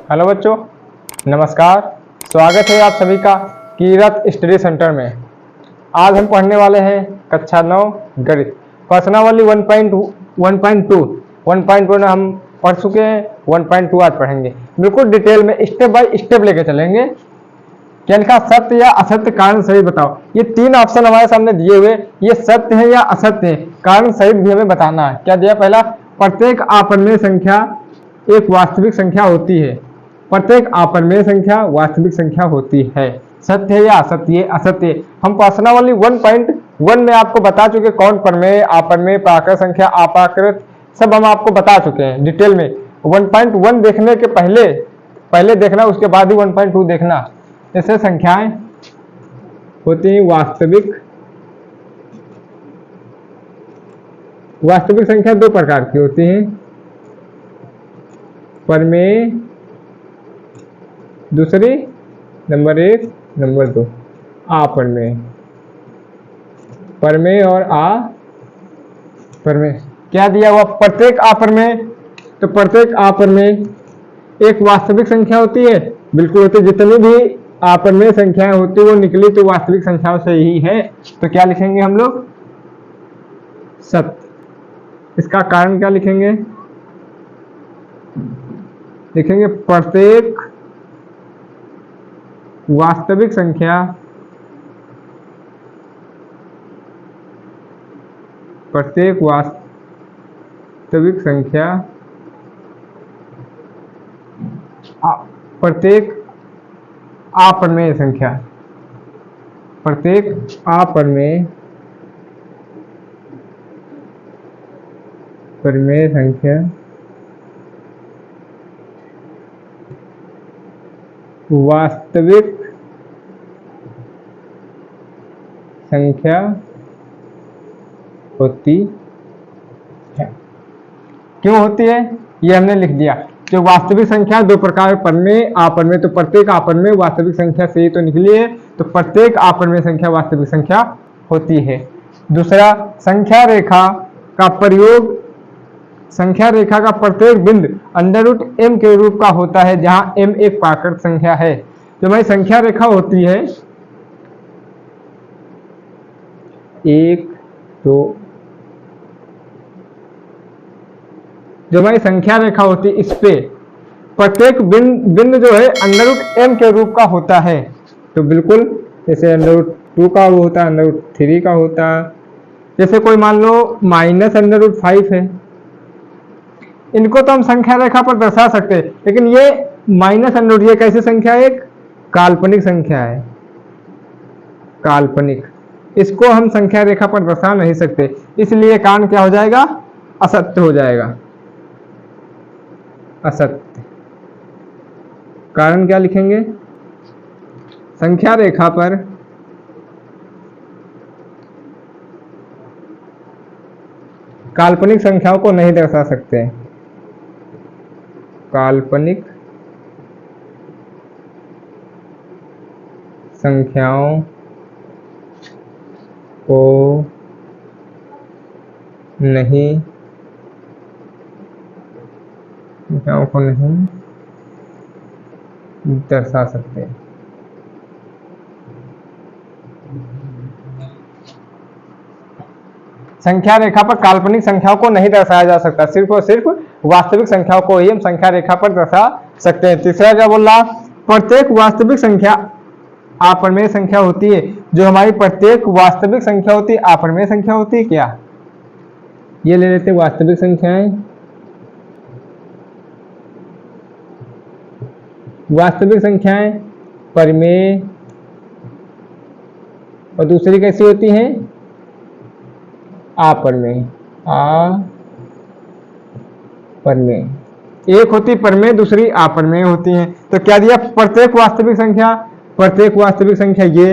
Hello बच्चों, नमस्कार। स्वागत है आप सभी का कीरत स्टडी सेंटर में। आज हम पढ़ने वाले हैं कक्षा 9 गणित प्रश्नावली 1.1.2 हम पढ़ चुके हैं। 1.2 आज पढ़ेंगे। बिल्कुल डिटेल में स्टेप बाय स्टेप लेके चलेंगे। क्या लिखा? सत्य या असत्य, कारण सही बताओ। ये 3 ऑप्शन हमारे सामने दिए हुए, ये सत्य है या असत्य है, कारण सहित भी हमें बताना है। क्या दिया? पहला, प्रत्येक अपरिमेय संख्या एक वास्तविक संख्या होती है। प्रत्येक अपरिमेय संख्या वास्तविक संख्या होती है। सत्य है या असत्य? असत्य। हम प्रश्नावली 1.1 में आपको बता चुके कौन प्रमेय, अपरिमेय, प्राकृत संख्या, अप्राकृत सब हम आपको बता चुके हैं डिटेल में। 1.1 देखने के पहले देखना, उसके बाद ही 1.2 देखना। ऐसे संख्याएं होती हैं वास्तविक संख्या 2 प्रकार की होती हैं, प्रमेय दूसरी, नंबर 1, नंबर 2 अप्रमेय। प्रमेय और अप्रमेय। क्या दिया हुआ? प्रत्येक अप्रमेय, तो प्रत्येक अप्रमेय एक वास्तविक संख्या होती है। बिल्कुल होती है। जितनी भी अप्रमेय संख्याएं होती है वो निकली तो वास्तविक संख्याओं से ही है। तो क्या लिखेंगे हम लोग? सत्य। इसका कारण क्या लिखेंगे? लिखेंगे प्रत्येक वास्तविक संख्या प्रत्येक अप्रमेय संख्या वास्तविक संख्या होती है। क्यों होती है ये हमने लिख दिया। जो वास्तविक संख्या 2 प्रकार, प्रमेय, अप्रमेय। तो प्रत्येक अप्रमेय वास्तविक संख्या से ही तो निकली है, तो प्रत्येक अप्रमेय संख्या वास्तविक संख्या होती है। दूसरा, संख्या रेखा का प्रयोग, संख्या रेखा का प्रत्येक बिंदु √m के रूप का होता है, जहां m एक प्राकृत संख्या है। जो हमारी संख्या रेखा होती है 1, 2, जो हमारी संख्या रेखा होती है इस पे प्रत्येक बिंदु जो है √m के रूप का होता है। तो बिल्कुल जैसे √2 का वो होता है, √3 का होता है। जैसे कोई मान लो -√5 है, इनको तो हम संख्या रेखा पर दर्शा सकते हैं, लेकिन ये ये कैसी संख्या है? एक काल्पनिक संख्या है, काल्पनिक। इसको हम संख्या रेखा पर दर्शा नहीं सकते, इसलिए कारण क्या हो जाएगा? असत्य हो जाएगा। असत्य। कारण क्या लिखेंगे? संख्या रेखा पर काल्पनिक संख्याओं को नहीं दर्शा सकते। काल्पनिक संख्याओं को नहीं दर्शा सकते। संख्या रेखा पर काल्पनिक संख्याओं को नहीं दर्शाया जा सकता, सिर्फ और सिर्फ वास्तविक संख्याओं को ही हम संख्या रेखा पर दर्शा सकते हैं। तीसरा क्या बोल रहा? प्रत्येक वास्तविक संख्या अप्रमेय संख्या होती है। जो हमारी प्रत्येक वास्तविक संख्या होती है अप्रमेय संख्या होती है। क्या ये ले लेते वास्तविक संख्याएं, वास्तविक संख्याएं प्रमेय, और दूसरी कैसी होती हैं? अप्रमेय। एक होती प्रमेय, दूसरी अप्रमेय होती है। तो क्या दिया? प्रत्येक वास्तविक संख्या ये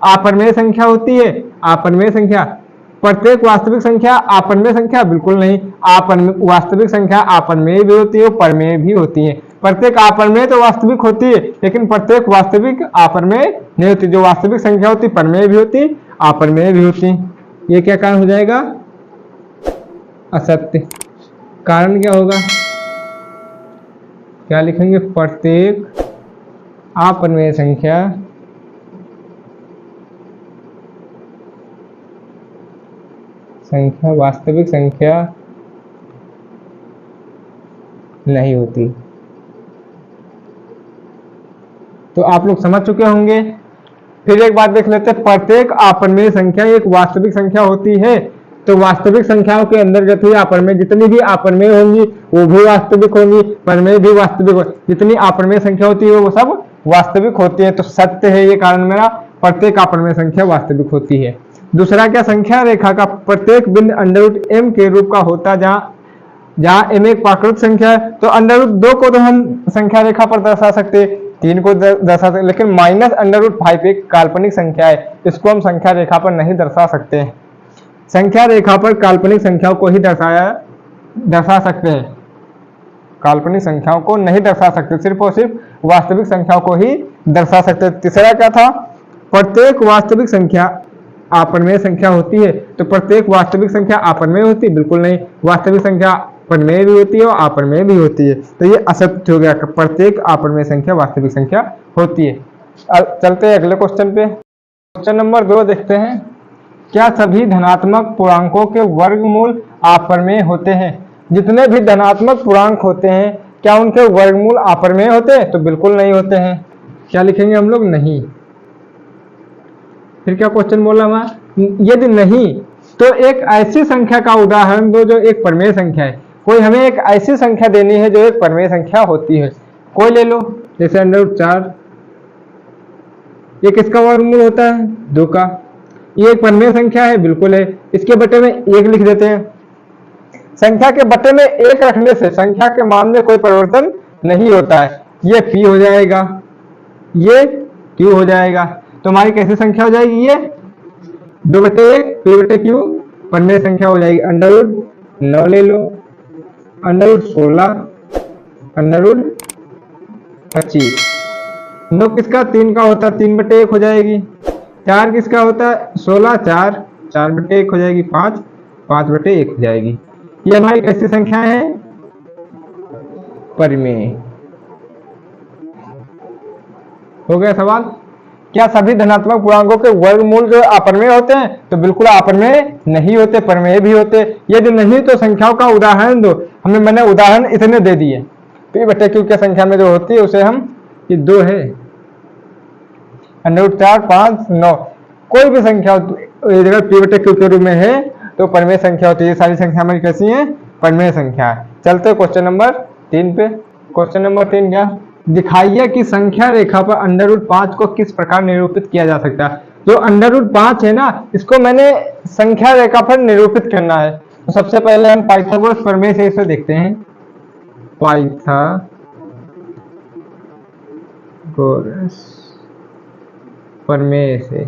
अप्रमेय संख्या होती है। अप्रमेय संख्या, प्रत्येक वास्तविक संख्या अप्रमेय संख्या बिल्कुल नहीं। वास्तविक संख्या अप्रमेय भी होती है, प्रमेय भी होती है। प्रत्येक अप्रमेय तो वास्तविक होती है, लेकिन प्रत्येक वास्तविक अप्रमेय नहीं होती। जो वास्तविक संख्या होती प्रमेय भी होती, अप्रमेय भी होती। ये क्या कारण हो जाएगा? असत्य। कारण क्या होगा? क्या लिखेंगे, प्रत्येक अपरिमेय संख्या वास्तविक संख्या नहीं होती। तो आप लोग समझ चुके होंगे। फिर एक बात देख लेते हैं, प्रत्येक अपरिमेय संख्या एक वास्तविक संख्या होती है। तो वास्तविक संख्याओं के अंतर्गत ही अपरिमेय, जितनी भी अपरिमेय होंगी वो भी वास्तविक होंगी, परिमेय भी वास्तविक होगी। जितनी अपरिमेय संख्या होती है वो सब वास्तविक होती है। तो सत्य है ये कारण मेरा, प्रत्येक अपरिमेय संख्या वास्तविक होती है। दूसरा क्या, संख्या रेखा का प्रत्येक बिंदु √m के रूप का होता, जहां m एक प्राकृत संख्या है। तो √2 को तो हम संख्या रेखा पर दर्शा सकते, 3 को दर्शा सकते, लेकिन -√5 एक काल्पनिक संख्या है, इसको हम संख्या रेखा पर नहीं दर्शा सकते। संख्या रेखा पर काल्पनिक संख्याओं को ही दर्शा सकते हैं, काल्पनिक संख्याओं को नहीं दर्शा सकते, सिर्फ और सिर्फ वास्तविक संख्याओं को ही दर्शा सकते। तीसरा क्या था, प्रत्येक वास्तविक संख्या अपरिमेय संख्या होती है। तो प्रत्येक वास्तविक संख्या अपरिमेय होती है, बिल्कुल नहीं, वास्तविक संख्या परिमेय भी होती है और अपरिमेय भी होती है। तो ये असत्य हो गया, प्रत्येक अपरिमेय संख्या वास्तविक संख्या होती है। अब चलते हैं अगले क्वेश्चन पे। क्वेश्चन नंबर 2 देखते हैं, क्या सभी धनात्मक पूर्णांकों के वर्गमूल अपरिमेय होते हैं? जितने भी धनात्मक पूर्णांक होते हैं क्या उनके वर्गमूल अपरिमेय होते हैं? तो बिल्कुल नहीं होते हैं। क्या लिखेंगे हम लोग, नहीं। फिर क्या क्वेश्चन बोला हमारा, यदि नहीं तो एक ऐसी संख्या का उदाहरण दो जो एक परिमेय संख्या है। कोई हमें एक ऐसी संख्या देनी है जो एक परिमेय संख्या होती है, कोई ले लो, जैसे √4, ये किसका वर्गमूल होता है, 2 का। ये एक परिमेय संख्या है, बिल्कुल है, इसके बटे में 1 लिख देते हैं। संख्या के बटे में 1 रखने से संख्या के मान में कोई परिवर्तन नहीं होता है। ये p हो जाएगा, ये q हो जाएगा। तो हमारी कैसी संख्या हो जाएगी, ये 2/1 p/q परिमेय संख्या हो जाएगी। √9 ले लो, √16, √25। 9 किसका, 3 का होता है, 3/1 हो जाएगी। 4 किसका होता है, 16, 4/1 हो जाएगी। 5, 5/1 हो जाएगी। ये हमारी कैसी संख्या है, परिमेय। हो गया सवाल। क्या सभी धनात्मक पूर्णांकों के वर्गमूल जो अपरिमेय होते हैं? तो बिल्कुल अपरिमेय नहीं होते, परिमेय भी होते। यदि नहीं तो संख्याओं का उदाहरण दो। हमें मैंने उदाहरण इतने दे दिए। p/q की संख्या में जो होती है उसे हम, ये 2 है, √4, 5, 9, कोई भी संख्या p/q के रूप में है तो परिमेय संख्या होती है। सारी संख्या हमारी कैसी है, परिमेय संख्या है। चलते क्वेश्चन नंबर 3 पे। क्वेश्चन नंबर 3 क्या, दिखाइए कि संख्या रेखा पर √5 को किस प्रकार निरूपित किया जा सकता है। जो √5 है ना, इसको मैंने संख्या रेखा पर निरूपित करना है। तो सबसे पहले हम पाइथागोरस प्रमेय से इसे देखते हैं। पाइथागोरस प्रमेय से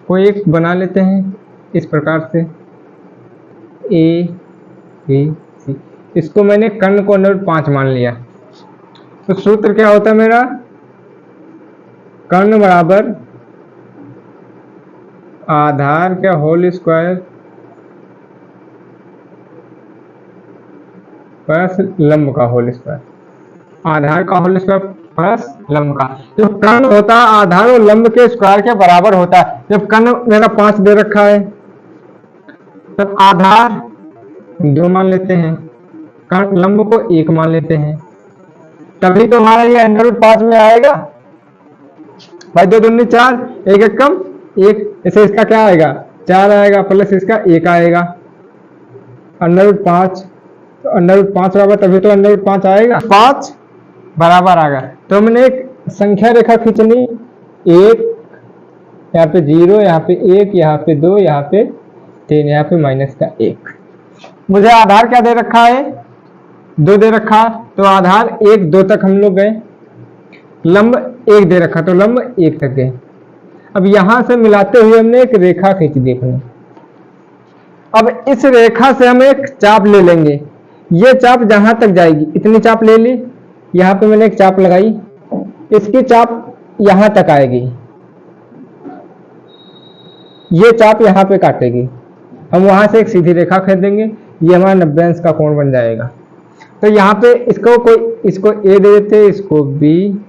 कोई एक बना लेते हैं इस प्रकार से, A, B, C। इसको मैंने कर्ण को √5 मान लिया। तो सूत्र क्या होता है मेरा, कर्ण बराबर आधार का होल स्क्वायर प्लस लंब का होल स्क्वायर, आधार का होल स्क्वायर प्लस लंब का। जो कर्ण होता है आधार और लंब के स्क्वायर के बराबर होता है। जब कर्ण मेरा 5 दे रखा है तब आधार 2 मान लेते हैं, कर्ण लंब को 1 मान लेते हैं, तभी तो हमारा ये √5 में आएगा। भाई 2 दूनी 4, 1 1 कम 1, इसे इसका क्या आएगा, 4 आएगा, प्लस इसका 1 आएगा, √5। तो √5 बराबर, तभी तो √5 आएगा, 5 बराबर आ गया। तो हमने एक संख्या रेखा खींचनी, 1 यहाँ पे 0, यहाँ पे 1, यहाँ पे 2, यहाँ पे 3, यहाँ पे -1। मुझे आधार क्या दे रखा है, 2 दे रखा, तो आधार 1, 2 तक हम लोग गए। लंब 1 दे रखा तो लंब 1 तक गए। अब यहां से मिलाते हुए हमने एक रेखा खींची थी अपने। अब इस रेखा से हम एक चाप ले लेंगे, ये चाप जहां तक जाएगी, इतनी चाप ले ली, यहाँ पे मैंने एक चाप लगाई, इसकी चाप यहां तक आएगी, ये चाप यहाँ पे काटेगी। हम वहां से एक सीधी रेखा खींच देंगे, ये हमारा 90 अंश का कोण बन जाएगा। तो यहाँ पे इसको ए दे देते हैं, इसको बी,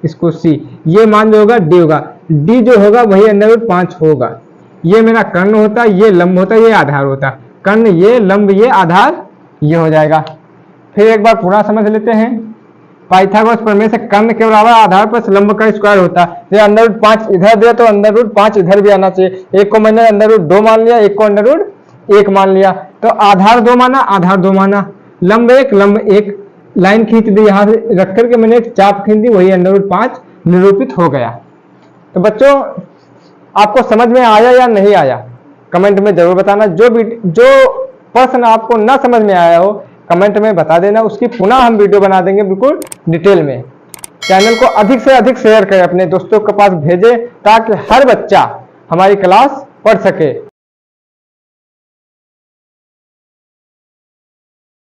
इसको सी। ये मान जो होगा डी होगा, डी जो होगा वही √5 होगा। ये मेरा कर्ण होता, ये लंब होता, ये आधार होता। कर्ण ये, लंब ये, आधार ये हो जाएगा। फिर एक बार पूरा समझ लेते हैं। पाइथागोरस प्रमेय से कर्ण के बराबर आधार प्लस लंब का स्क्वायर होता है। ये √5 इधर दिया तो √5 इधर भी आना चाहिए। एक को मैंने √2 मान लिया, एक को √1 मान लिया। तो आधार 2 माना, आधार 2 माना, लंब 1, लंब 1, लाइन खींच दी। यहाँ से रख करके मैंने एक चाप खींच दी, वही √5 निरूपित हो गया। तो बच्चों आपको समझ में आया या नहीं आया, कमेंट में जरूर बताना। जो प्रश्न आपको ना समझ में आया हो कमेंट में बता देना, उसकी पुनः हम वीडियो बना देंगे बिल्कुल डिटेल में। चैनल को अधिक से अधिक शेयर करें, अपने दोस्तों के पास भेजें ताकि हर बच्चा हमारी क्लास पढ़ सके।